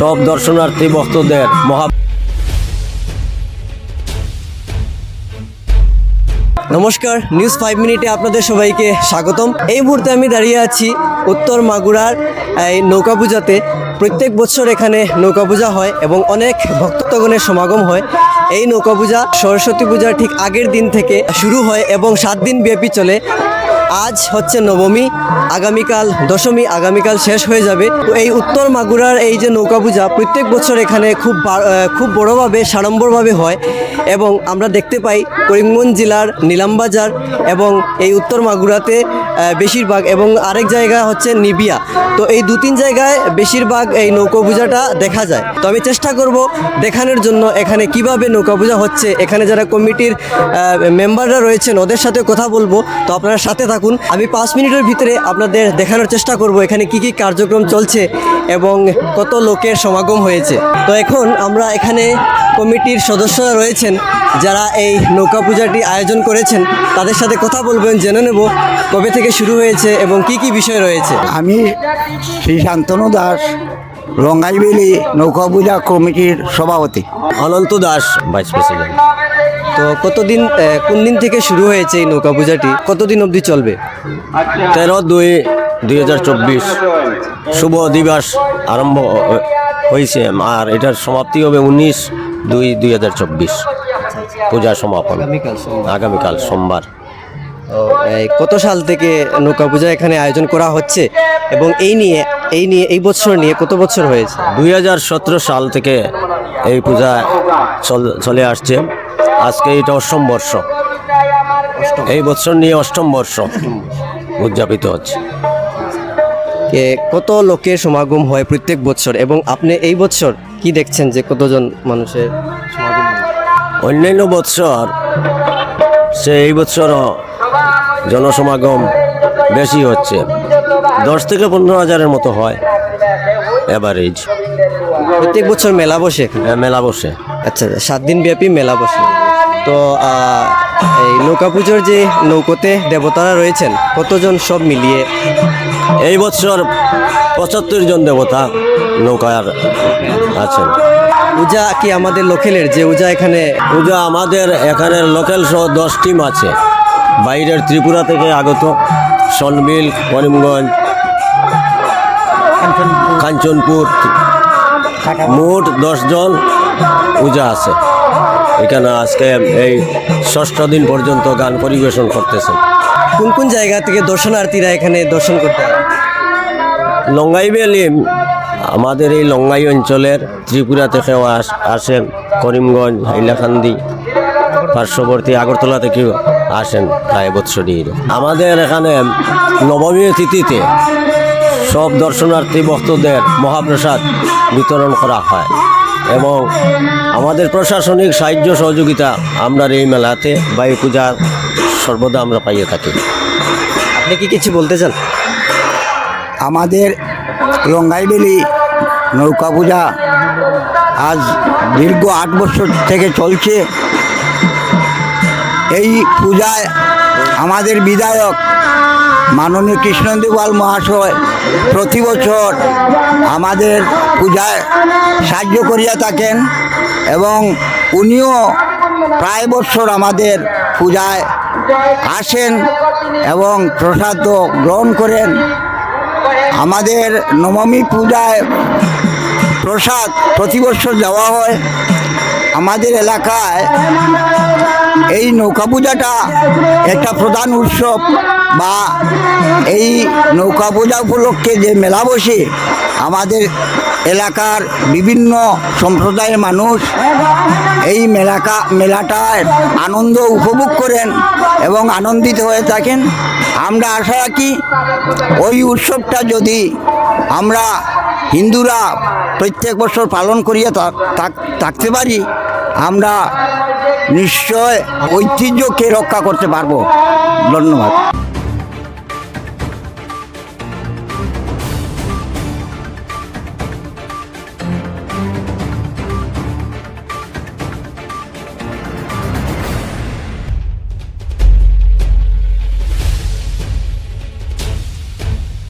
সব দর্শনার্থী ভক্তদের নমস্কার, নিউজ 5 মিনিটে আপনাদের সবাইকে স্বাগতম। এই মুহূর্তে আমি দাঁড়িয়ে আছি উত্তর মাগুরার এই নৌকা পূজাতে। প্রত্যেক বছর এখানে নৌকা পূজা হয় এবং অনেক ভক্তগণের সমাগম হয়। এই নৌকা পূজা সরস্বতী পূজার ঠিক আগের দিন থেকে শুরু হয় এবং 7 দিন ব্যাপী চলে। আজ হচ্ছে নবমী, আগামীকাল দশমী, আগামীকাল শেষ হয়ে যাবে। তো এই উত্তর মাগুরার এই যে নৌকা পূজা প্রত্যেক বছর এখানে খুব বড়োভাবে সাড়ম্বরভাবে হয় এবং আমরা দেখতে পাই করিমগঞ্জ জেলার নিলামবাজার এবং এই উত্তর মাগুরাতে বেশিরভাগ এবং আরেক জায়গা হচ্ছে নিবিয়া। তো এই 2-3 জায়গায় বেশিরভাগ এই নৌকা পূজাটা দেখা যায়। তো আমি চেষ্টা করব দেখানোর জন্য এখানে কিভাবে নৌকা পূজা হচ্ছে। এখানে যারা কমিটির মেম্বাররা রয়েছেন ওদের সাথে কথা বলবো। তো আপনারা সাথে থাকুন। আমি 5 মিনিটের ভিতরে আপনাদের দেখানোর চেষ্টা করব এখানে কি কি কার্যক্রম চলছে এবং কত লোকের সমাগম হয়েছে। তো এখন আমরা এখানে কমিটির সদস্যরা রয়েছেন যারা এই নৌকা পূজাটি আয়োজন করেছেন, তাদের সাথে কথা বলবেন, জেনে নেব কবে থেকে শুরু হয়েছে এবং কি কি বিষয় রয়েছে। আমি শ্রী শান্তনু দাস, রঙ্গাইবেলি নৌকা পূজা কমিটির সভাপতি। অনন্ত দাস, ভাইস প্রেসিডেন্ট। তো কোন দিন থেকে শুরু হয়েছে এই নৌকা পূজাটি, কতদিন অবধি চলবে? 13-2-2024 শুভ দিবস আরম্ভ হয়েছে আর এটার সমাপ্তি হবে 19-2-2024 পূজা সমাপন আগামীকাল সোমবার। কত সাল থেকে নৌকা পূজা এখানে আয়োজন করা হচ্ছে এবং এই বছর নিয়ে কত বছর হয়েছে? 2017 সাল থেকে এই পূজা চলে আসছে। আজকে এটা 8ম বর্ষ, এই বছর নিয়ে 8ম বর্ষ উদযাপিত হচ্ছে। কত লোকের সমাগম হয় প্রত্যেক বছর এবং আপনি এই বছর কি দেখছেন যে কতজন মানুষের সমাগম হয়? অন্যান্য বছর এই বছরও জনসমাগম বেশি হচ্ছে, 10 থেকে 15 হাজারের মতো হয় এভারেজ। প্রত্যেক বছর মেলা বসে? মেলা বসে। আচ্ছা, 7 দিন ব্যাপী মেলা বসে। তো এই নৌকা পুজোর যে নৌকোতে দেবতারা রয়েছেন কতজন সব মিলিয়ে? এই বছর 75 জন দেবতা নৌকার আছেন। পূজা কি আমাদের লোকেলের যে পূজা এখানে? পূজা আমাদের এখানের লোকাল সহ 10 টিম আছে, বাইরের ত্রিপুরা থেকে আগত, সনবিল, করিমগঞ্জ, কাঞ্চনপুর, মোট 10 জন পূজা আছে এখানে। আজকে এই 6ষ্ঠ দিন পর্যন্ত গান পরিবেশন করতেছে। কোন কোন জায়গা থেকে দর্শনার্থীরা এখানে দর্শন করতে হয়? লঙ্গাইবেলি আমাদের এই লঙ্গাই অঞ্চলের ত্রিপুরা থেকেও আসেন, করিমগঞ্জ, হাইলাকান্দি, পার্শ্ববর্তী আগরতলা থেকেও আসেন প্রায় বৎসরই। আমাদের এখানে নবমী তিথিতে সব দর্শনার্থী ভক্তদের মহাপ্রসাদ বিতরণ করা হয় এবং আমাদের প্রশাসনিক সাহায্য সহযোগিতা আমরা এই মেলাতে বা এই পূজা সর্বদা আমরা পাইয়ে থাকি। আপনি কি কিছু বলতে চান? আমাদের রঙ্গাইবেলি নৌকা পূজা আজ দীর্ঘ 8 বছর থেকে চলছে। এই পূজায় আমাদের বিধায়ক মাননীয় কৃষ্ণদেওয়াল মহাশয় প্রতি বছর আমাদের পূজায় সাহায্য করিয়া থাকেন এবং উনিও প্রায় বছর আমাদের পূজায় আসেন এবং প্রসাদ গ্রহণ করেন। আমাদের নবমী পূজায় প্রসাদ প্রতি বছর দেওয়া হয়। আমাদের এলাকায় এই নৌকা পূজাটা একটা প্রধান উৎসব বা এই নৌকা পূজা উপলক্ষে যে মেলা বসে, আমাদের এলাকার বিভিন্ন সম্প্রদায়ের মানুষ এই মেলাটায় আনন্দ উপভোগ করেন এবং আনন্দিত হয়ে থাকেন। আমরা আশা রাখি ওই উৎসবটা যদি আমরা হিন্দুরা প্রত্যেক বছর পালন করিয়া থাকতে পারি, আমরা নিশ্চয় ঐতিহ্যকে রক্ষা করতে পারবো। ধন্যবাদ।